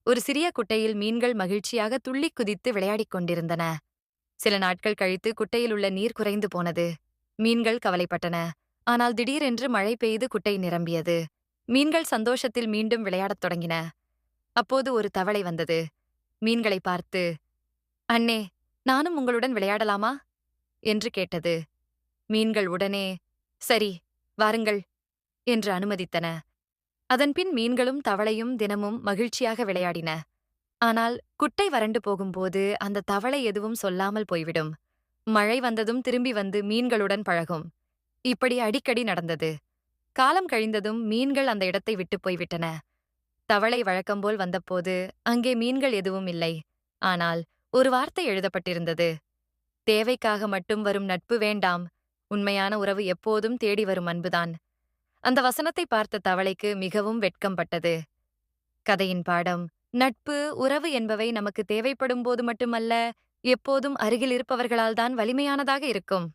ஒரு சிறிய குட்டையில் மீன்கள் மகிழ்ச்சியாக துள்ளிக் குதித்து விளையாடிக் கொண்டிருந்தன. சில நாட்கள் கழித்து குட்டையில் உள்ள நீர் குறைந்து போனது. மீன்கள் கவலைப்பட்டன. ஆனால் திடீரென்று மழை பெய்து குட்டை நிரம்பியது. மீன்கள் சந்தோஷத்தில் மீண்டும் விளையாடத் தொடங்கின. அப்போது ஒரு தவளை வந்தது. மீன்களை பார்த்து, "அண்ணே, நானும் உங்களுடன் விளையாடலாமா?" என்று கேட்டது. மீன்கள் உடனே, "சரி, வாருங்கள்" என்று அனுமதித்தன. அதன்பின் மீன்களும் தவளையும் தினமும் மகிழ்ச்சியாக விளையாடின. ஆனால் குட்டை வறண்டு போகும்போது அந்த தவளை எதுவும் சொல்லாமல் போய்விடும். மழை வந்ததும் திரும்பி வந்து மீன்களுடன் பழகும். இப்படி அடிக்கடி நடந்தது. காலம் கழிந்ததும் மீன்கள் அந்த இடத்தை விட்டுப் போய்விட்டன. தவளை வழக்கம்போல் வந்தபோது அங்கே மீன்கள் எதுவும் இல்லை. ஆனால் ஒரு வார்த்தை எழுதப்பட்டிருந்தது. தேவைக்காக மட்டும் வரும் நட்பு வேண்டாம். உண்மையான உறவு எப்போதும் தேடி வரும் அன்புதான். அந்த வசனத்தை பார்த்த தவளைக்கு மிகவும் வெட்கம்பட்டது. கதையின் பாடம்: நட்பு, உறவு என்பவை நமக்கு தேவைப்படும் போது மட்டுமல்ல, எப்போதும் அருகில் இருப்பவர்களால் தான் வலிமையானதாக இருக்கும்.